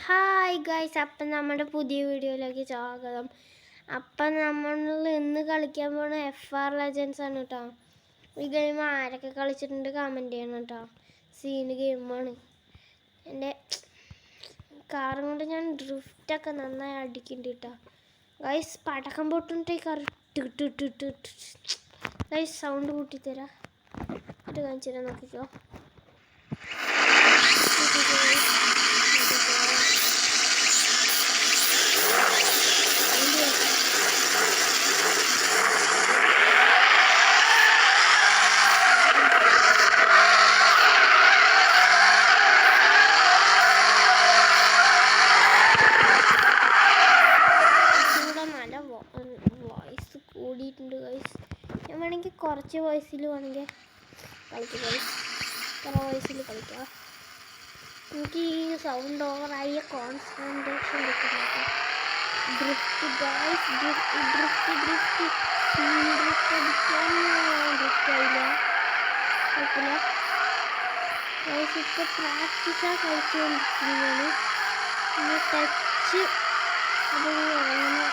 Hi guys, അപ്പം നമ്മുടെ പുതിയ വീഡിയോയിലേക്ക് സ്വാഗതം. അപ്പം നമ്മൾ ഇന്ന് കളിക്കാൻ പോകുന്ന FR Legends ആണ് കേട്ടോ. ഈ ഗെയിം ആരൊക്കെ കളിച്ചിട്ടുണ്ട് കമൻറ്റ് ചെയ്യണം കേട്ടോ. സീന് ഗെയിമാണ്. എൻ്റെ കാറും കൊണ്ട് ഞാൻ ഡ്രിഫ്റ്റൊക്കെ നന്നായി അടിക്കുന്നുണ്ട് കേട്ടോ. ഗൈസ് പടക്കം പൊട്ടുന്നിട്ട് ഈ കാർ ഗൈസ് സൗണ്ട് കൂട്ടിത്തരാം. ഇത് കാണിച്ചു തരാൻ നോക്കിക്കോ. വോയിസ് കൂടിയിട്ടുണ്ട് ഗൈസ്. ഞാൻ വേണമെങ്കിൽ കുറച്ച് വോയിസിൽ വേണമെങ്കിൽ കളിക്കാം ഗൈസ്. കുറേ വോയിസിൽ കളിക്കാം. എനിക്ക് ഈ സൗണ്ട് ഓവറായ കോൺസെൻട്രേഷൻ കിട്ടുന്നുണ്ട്. ഡ്രിഫ്റ്റ് ഗൈസ്, ഡ്രിഫ്റ്റ് ആയില്ല കുഴപ്പമില്ല ഗൈസ്. ഇപ്പോൾ പ്രാക്ടീസാണ് കളിച്ചുകൊണ്ടിരിക്കുന്നതാണ്. പിന്നെ ടച്ച് അത് അങ്ങനെ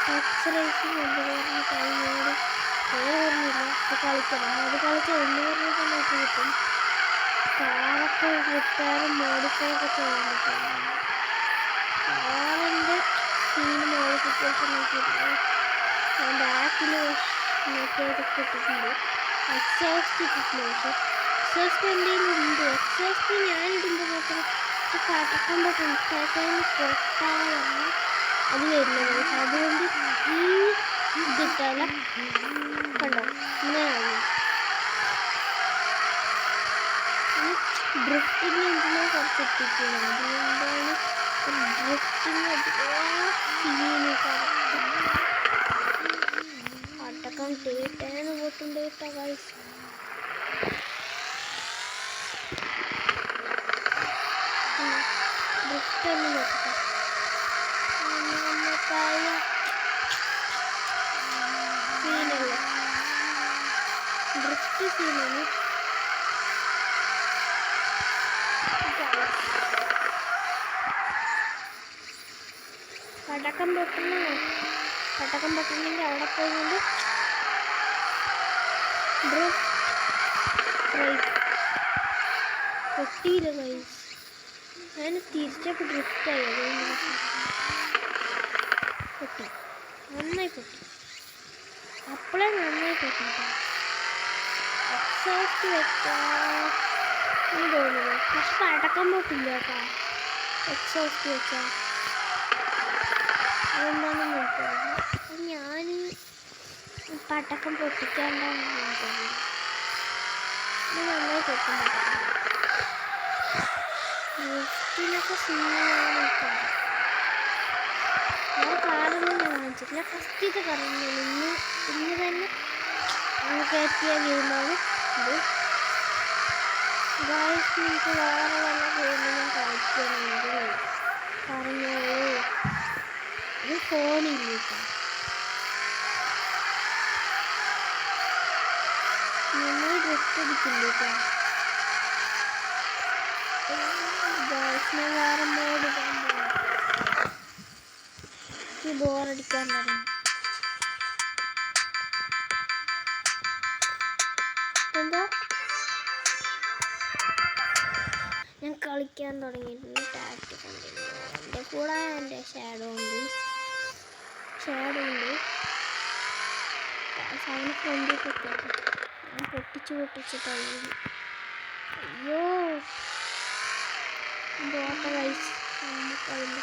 ടച്ച് റേസിങ് എന്ത് ടൈമോട് ഓർമ്മയില്ല. അത് കളിക്കണം. അത് കളിച്ചാൽ 100 രൂപ കിട്ടും. കാറൊക്കെ റിപ്പയർ മോഡിഫൈ ഒക്കെ ചെയ്യാൻ പറ്റും. കാറിൻ്റെ സീന് മോഡിഫിക്കേഷൻ നോക്കിയിട്ടുണ്ട്. ഞാൻ ബാക്കിൽ നോക്കിയതൊക്കെ ഇട്ടിട്ടുണ്ട്. എക്സോസ്റ്റ് ഇട്ടിട്ടുണ്ട്. പക്ഷേ എക്സോസ്റ്റ് എന്തെങ്കിലും ഉണ്ട്. എക്സോസ്റ്റ് ഞാനിടുമ്പോൾ മാത്രം പടക്കം പൊട്ടാൻ പൊട്ടാതാണ് അത് വരുന്നത്. അതുകൊണ്ട് ഈ ഇതിട്ടാല കണ്ടോ ഇങ്ങനെയാണ്. ഡ്രിഫ്റ്റിങ് എന്തിനാ കുറച്ച് എത്തിക്കണം. അതുകൊണ്ടാണ് ഡ്രിഫ്റ്റിങ് സീന് പടക്കം ടേട്ടേന്ന് പോട്ടുണ്ട് കേട്ടോ ഗൈസ്. ഡ്രിഫ്റ്റ് ഒന്ന് നോക്കട്ടെ. സീനല്ലേ ഡ്രിഫ്റ്റ് സീനാണ്. പടക്കം പൊട്ടണമെങ്കിൽ അവിടെ പോയിക്കൊണ്ട് പൊട്ടിയില്ല ഗൈസ്. ഞാൻ തിരിച്ചപ്പോൾ ഡ്രിഫ്റ്റായി. പൊട്ടി, നന്നായി പൊട്ടി. അപ്പോഴേ നന്നായി പൊട്ടിട്ടോ. എക്സോസ്റ്റ് വെച്ചാന്ന് തോന്നുന്നു. പക്ഷെ പടക്കം പൊട്ടില്ല കേട്ടോ എക്സോസ്റ്റ് വെച്ചാൽ. അതെന്താണെന്ന് നോക്കുന്നത്. അപ്പം ഞാൻ പടക്കം പൊട്ടിക്കാണ്ടാണ് നോക്കുന്നത്. ഇത് നന്നായി പൊട്ടുന്നുണ്ട്. ഡ്രിഫ്റ്റിനൊക്കെ സീനാണ് നോക്കുന്നത്. വേറെ കാറൊന്നും ഞാൻ വാങ്ങിച്ചിട്ടില്ല. ഫസ്റ്റത്തെ കാറാണ് ഇന്ന് തന്നെ കയറ്റിയ ഗെയിമാണ് ഇത്. ഗൈസ് നിങ്ങൾക്ക് വേറെ വല്ല ഗെയിമിൽ ഞാൻ കളിക്കുകയാണെങ്കിൽ പറഞ്ഞോളൂ. ഇത് ഫോണില്ല കേട്ടോ. നമ്മൾ ഡ്രിഫ്റ്റ് അടിക്കില്ല കേട്ടോ ഗൈസ്. ഞാൻ വേറെ മോഡ് ഇടാൻ പോകും. ബോറടിക്കാൻ തുടങ്ങി. എന്താ ഞാൻ കളിക്കാൻ തുടങ്ങിയിട്ടുണ്ട്. Tactic continue. എൻ്റെ കൂടെ എൻ്റെ ഷാഡോ ഉണ്ട്. അവന് ഫ്രണ്ടിൽ പൊട്ടിട്ട് ഞാൻ പൊട്ടിച്ചിട്ടായിരുന്നു. അയ്യോ ബോട്ട കഴിച്ച് നമുക്ക്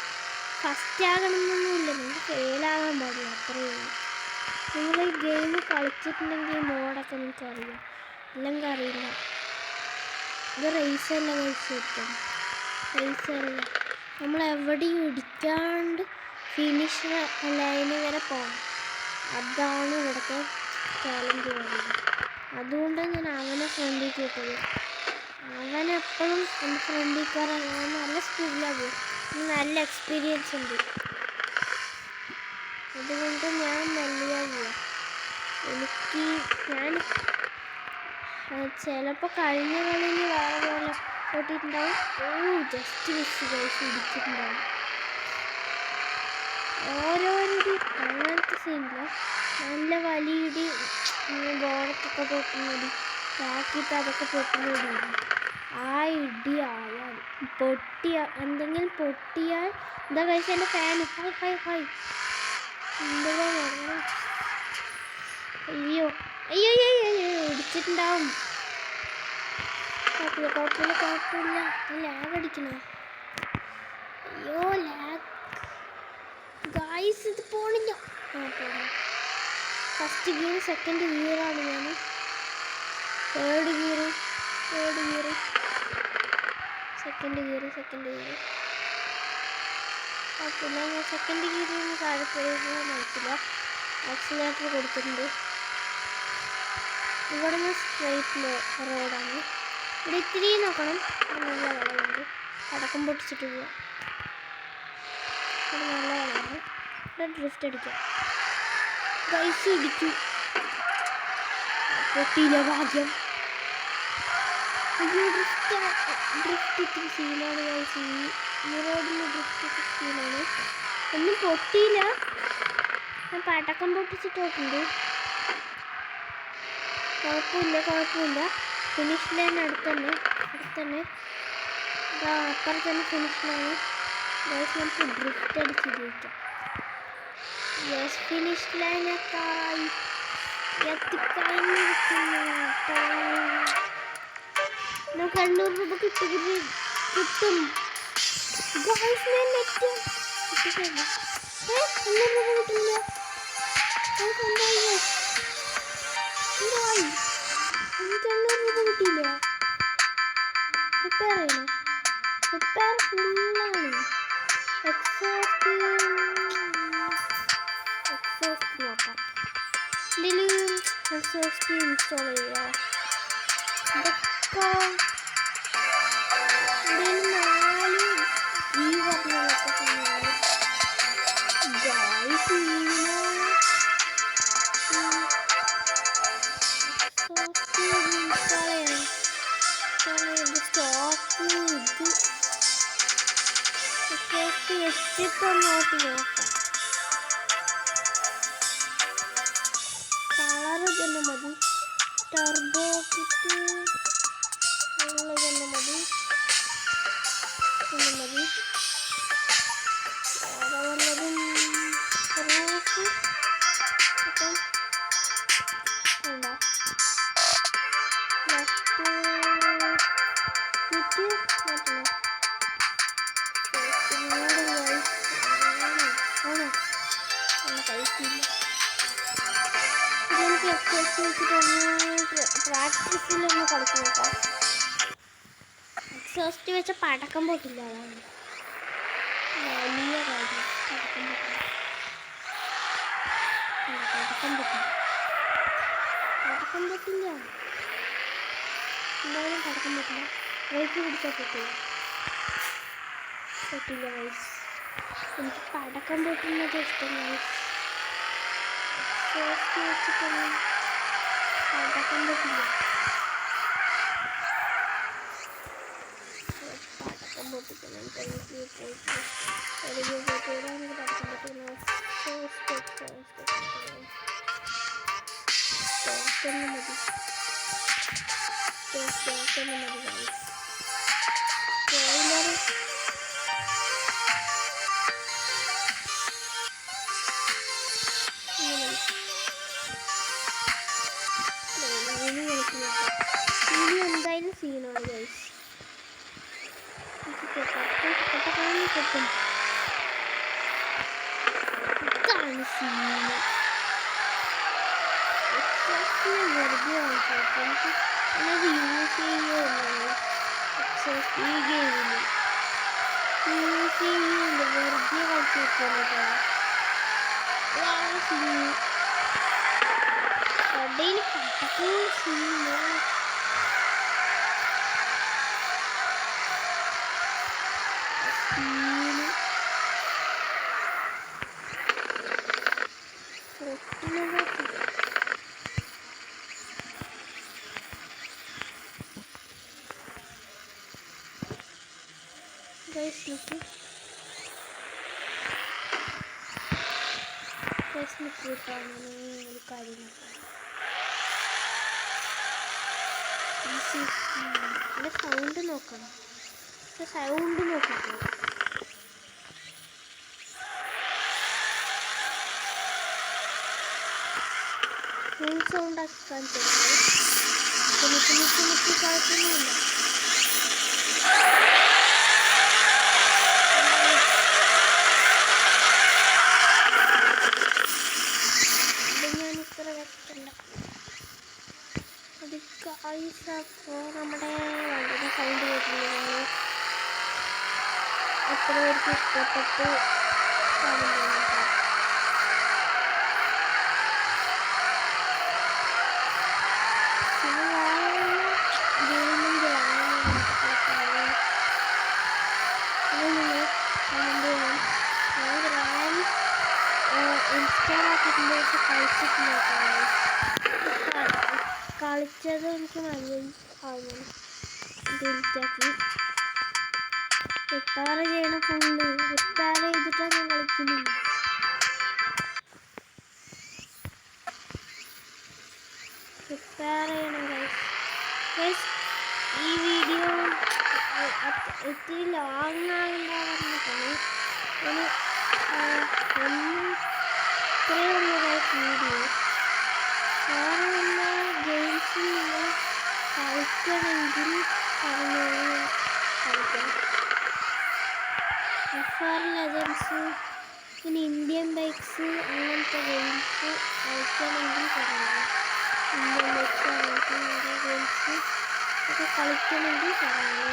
ഫസ്റ്റ് ആകണമെന്നൊന്നുമില്ല. നമുക്ക് ഫെയിലാകാൻ പാടില്ല, അത്രയേ ഉള്ളൂ. നിങ്ങൾ ഈ ഗെയിം കളിച്ചിട്ടുണ്ടെങ്കിൽ മോഡൊക്കെ നിങ്ങൾക്ക് അറിയാം. അല്ലെങ്കിൽ അറിയില്ല. ഇത് റേസല്ല കഴിച്ചിട്ടും റേസല്ല. നമ്മൾ എവിടെയും ഇടിക്കാണ്ട് ഫിനിഷ് ലൈന് വരെ പോകണം. അതാണ് ഇവിടുത്തെ ചാലഞ്ച് പറയുന്നത്. അതുകൊണ്ടാണ് ഞാൻ അവനെ ഫ്രണ്ടിൽ കിട്ടത്. അവനെപ്പോഴും എൻ്റെ ഫ്രണ്ടിൽ കയറാൻ നല്ല സ്പീഡിലാണ് പോകും. നല്ല എക്സ്പീരിയൻസ് ഉണ്ട്. അതുകൊണ്ട് ഞാൻ മെല്ലിയാണ് പോവുക. ഞാൻ ചിലപ്പോൾ കഴിഞ്ഞ കളിയിൽ വേറെ പോലെ പൊട്ടിയിട്ടുണ്ടാവും. ഓ ജസ്റ്റ് മിസ് ഗൈസ്, ഇടിച്ചിട്ടുണ്ടാവും. ഓരോരോ അങ്ങനത്തെ സീനില്ല, നല്ല വലിയിടി, ബോളത്തൊക്കെ പൊട്ടുന്നടി, ബാക്കിയിട്ട് അതൊക്കെ പൊട്ടുന്നടി. ആ ഇടി ആയാൽ പൊട്ടിയ എന്തെങ്കിലും പൊട്ടിയാൽ എന്താ കഴിച്ച എൻ്റെ ഫാൻ ഹൈ ഹൈ ഹൈ എന്താ പറയണം. അയ്യോ അയ്യോ അയ്യോ ഇടിച്ചിട്ടുണ്ടാവും. കുഴപ്പമില്ല കുഴപ്പമില്ല കുഴപ്പമില്ല. ലാഗ് അടിക്കണോ? അയ്യോ ലാഗ് ഗായ്സ്, ഇത് പോണില്ല. ഫസ്റ്റ് ഗിയർ, സെക്കൻഡ് ഗിയറാണ് ഞാൻ, തേർഡ് ഗിയർ, സെക്കൻഡ് ഗിയർ. കുഴപ്പമില്ല, ഞാൻ സെക്കൻഡ് ഗിയറിൽ നിന്ന് താഴെ പോയപ്പോൾ മനസ്സില്ല. ആക്സിലേറ്റർ കൊടുത്തിട്ടുണ്ട്. ഇവിടെ നിന്ന് സ്ട്രെയിറ്റ് റോഡാണ്. ഇവിടെ ഇത്തിരി നോക്കണം, നല്ല വളവുണ്ട്, പടക്കം പൊട്ടിച്ചിട്ട് പോവാം. ഇവിടെ നല്ല വളമാണ്, ഇവിടെ ഡ്രിഫ്റ്റ് അടിക്കാം. ഗൈസ് ഇടിച്ചു, പൊട്ടിയില്ല ഭാഗ്യം. അയ്യോ ഡ്രിഫ്റ്റ് ഇത്തിരി സീനാണ് ഗൈസ്, ഈ റോഡിൽ ഡ്രിഫ്റ്റ് ഇത്തിരി സീനാണ്. ഒന്നും പൊട്ടിയില്ല, ഞാൻ പടക്കം പൊട്ടിച്ചിട്ടുണ്ട്. കുഴപ്പമില്ല. ഫിനിഷ് ലൈൻ അടുത്തന്നെ അപ്പുറത്ത് തന്നെ ഫിനിഷ് ലൈൻ. ഗൈസ് നമുക്ക് ഡ്രിഫ്റ്റ് അടിച്ച് ജയിക്കാം. യെസ്, ഫിനിഷ് ലൈൻ എത്തിക്കഴിഞ്ഞിരിക്കുന്നു. നമുക്ക് 800 രൂപ കിട്ടും. ഗൈസ് ഞാൻ നെറ്റ് കിട്ടിക്കഴിഞ്ഞു. 800 രൂപ കിട്ടില്ല. എന്തായി? എനിക്ക് 800 രൂപ കിട്ടിയില്ല. റിപ്പയർ ചെയ്യണം. റിപ്പയർ ഫുള്ളാണ്. എക്സോസ്റ്റ് നോക്കാം. ഇതിൽ എക്സോസ്റ്റ് ഇൻസ്റ്റാൾ ചെയ്യാം. ഇതൊക്കെ ഇതിൽ 4 ഈ പറഞ്ഞതൊക്കെ തന്നെയാണ് ഗൈസ്. വെച്ചിട്ടൊന്നോട്ട് നോക്കാം. കളറ് തന്നെ മതി, ടർബോ കിറ്റ് തന്നെ മതി. വല്ലതും റൂഫ് അപ്പം വേണ്ട. ലെഫ്റ്റ് കിറ്റ് മാറ്റണോ? ഇതെനിക്ക് എക്സോസ്റ്റ് വെച്ചിട്ടൊന്ന് പ്രാക്ടീസിലൊന്ന് കളിച്ചു നോക്കാം. എക്സോസ്റ്റ് വെച്ച പടക്കം പൊട്ടില്ല, അതാണ് വലിയ കാര്യം. പടക്കം പൊട്ടില്ല. എന്തായാലും പടക്കം പൊട്ടില്ല. ബ്രേക്ക് പിടിച്ചാൽ പൊട്ടില്ല ഗൈസ്. എനിക്ക് പടക്കം പൊട്ടുന്നത് ഇഷ്ടം ഗൈസ്. എക്സോസ്റ്റ് വെച്ചിട്ടൊന്നും പടക്കം പൊട്ടില്ല. പടക്കം പൊട്ടിക്കണം. എന്തായാലും സീനാണ് ഗൈസ്. ഇതാണ് സീന്. വെറുതെ എനിക്ക് അത് യൂസ് ചെയ്യുകയല്ല ഈ ഗെയിമിൽ യൂസ് ചെയ്യുകയില്ല, വെറുതെ കളിച്ച് വെക്കാനായിട്ടാണ്. സീന് കടയിൽ പടക്കം സീന്. കിട്ടാൻ ഒരു കാര്യം സൗണ്ട് നോക്കണം. സൗണ്ട് നോക്കിക്കോ. ഫുൾ സൗണ്ട് ആക്കി കാണിച്ചു കുഴപ്പമൊന്നുമില്ല. ഞാൻ ഇത്ര വെക്കണ്ട. അത് കായ്സപ്പോൾ നമ്മുടെ വണ്ടിയുടെ സൗണ്ട് കേട്ടിട്ടുണ്ടെങ്കിൽ എത്ര പേർക്ക് ഇഷ്ടപ്പെട്ട് കളിച്ചത് എനിക്ക് നല്ല ആവുന്നു. റിപ്പയർ ചെയ്യണം. ഫുള്ള് റിപ്പയർ ചെയ്തിട്ടാണ് ഞാൻ കളിക്കുന്നത്. റിപ്പയർ ചെയ്യണം ഗൈസ്. ഈ വീഡിയോ ഒത്തിരി ലോങ് ആകണ്ട പറഞ്ഞിട്ടാണ് ഇത്രയുള്ള വീഡിയോ. വേറെ വല്ല ഗെയിംസ് നിങ്ങൾ കളിക്കണമെങ്കിൽ പറഞ്ഞോളൂ, കളിക്കണം. FR Legends പിന്നെ ഇന്ത്യൻ ബൈക്സ് അങ്ങനത്തെ ഗെയിംസ് കളിക്കണമെങ്കിൽ പറഞ്ഞോളൂ. ഇന്ത്യൻ ബൈക്സ് അങ്ങനത്തെ ഓരോ ഗെയിംസ് ഒക്കെ കളിക്കണമെങ്കിൽ പറഞ്ഞോളൂ.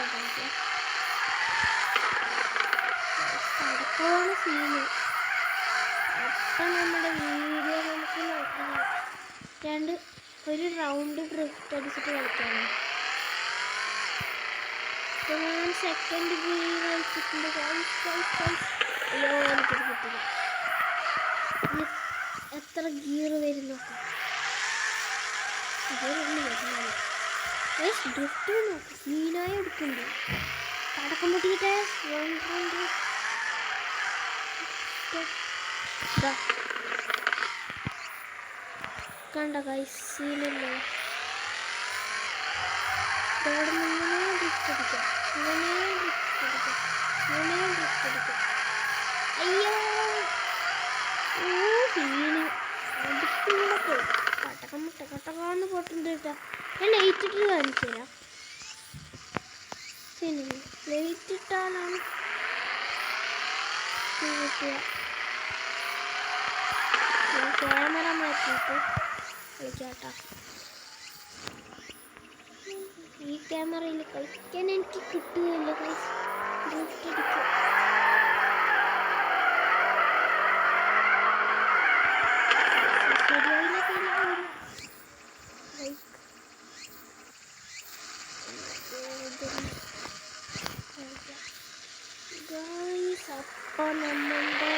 അടക്കമാണ് സീന്. അപ്പം നമ്മുടെ വീഡിയോ നമുക്ക് നോക്കണം. ഒരു റൗണ്ട് ഡ്രിഫ്റ്റ് അടിച്ചിട്ട് കളിക്കാണ്. അപ്പോൾ ഞാൻ സെക്കൻഡ് ഗിയർ കളിച്ചിട്ടുണ്ട്. അയ്യോ എനിക്കത് കിട്ടില്ല. എത്ര ഗിയർ വരും നോക്കാം. ഡ്രിഫ്റ്റ് നോക്കാം. സീനായി എടുക്കുന്നുണ്ട്. പടക്കം പൊട്ടിക്കിട്ടേ കണ്ട ഗൈസ്, സീനല്ലേ. ഇവിടെ നിന്ന് ഡ്രിഫ്റ്റ് അടിക്കാം. അയ്യോ സീന് അടുത്തുള്ളപ്പോൾ കട്ടക്കാന്ന് പൊട്ടുണ്ട് കേട്ടാ. ഞാൻ ലൈറ്റ് ഇട്ട് കാണിച്ചു തരാം. പിന്നെ ലൈറ്റ് ഇട്ടാലാണ് കിട്ടുക. ക്യാമറ മാറ്റിയിട്ട് കളിക്കാട്ടോ. ഈ ക്യാമറയിൽ കളിക്കാൻ എനിക്ക് കിട്ടുകയില്ല ഗൈസ്. ഡ്രിഫ്റ്റ് അടിക്കും. അപ്പോൾ നമ്മളുടെ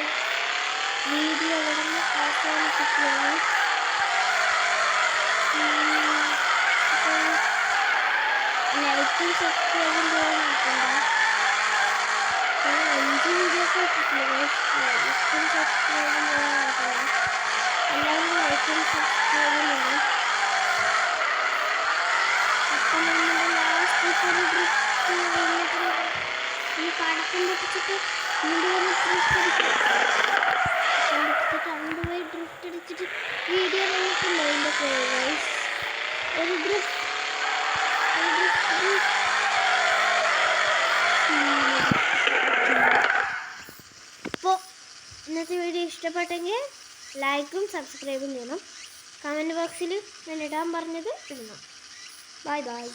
വീഡിയോ ഇവിടെ അവസാനിപ്പിക്കുകയാണ്. ലൈക്കും സബ്സ്ക്രൈബും ചെയ്യാൻ നോക്കണ്ട. 5 വീഡിയോസ് ഇട്ടിട്ടില്ല. ലൈക്കും സബ്സ്ക്രൈബും ചെയ്യാൻ നോക്കണം. എല്ലാവരും ലൈക്കും സബ്സ്ക്രൈബും ചെയ്യണം. അപ്പം നമ്മുടെ ലാസ്റ്റ് ഒരു ഡ്രിഫ്റ്റ് കഴിഞ്ഞിട്ട് ഈ പടക്കം പൊട്ടിച്ചിട്ട് രണ്ടുപേർ ഡ്രിഫ്റ്റ് അടിച്ചിട്ട് വീഡിയോ വന്നിട്ടുണ്ടോ? അതിൻ്റെ ഫേവറേറ്റ്സ് ഒരു ഡ്രിഫ്റ്റ് അപ്പോൾ ഇന്നത്തെ വീഡിയോ ഇഷ്ടപ്പെട്ടെങ്കിൽ ലൈക്കും സബ്സ്ക്രൈബും ചെയ്യണം. കമൻറ്റ് ബോക്സിൽ ഞാൻ ഇടാൻ പറഞ്ഞത് ഇടണം. Bye bye.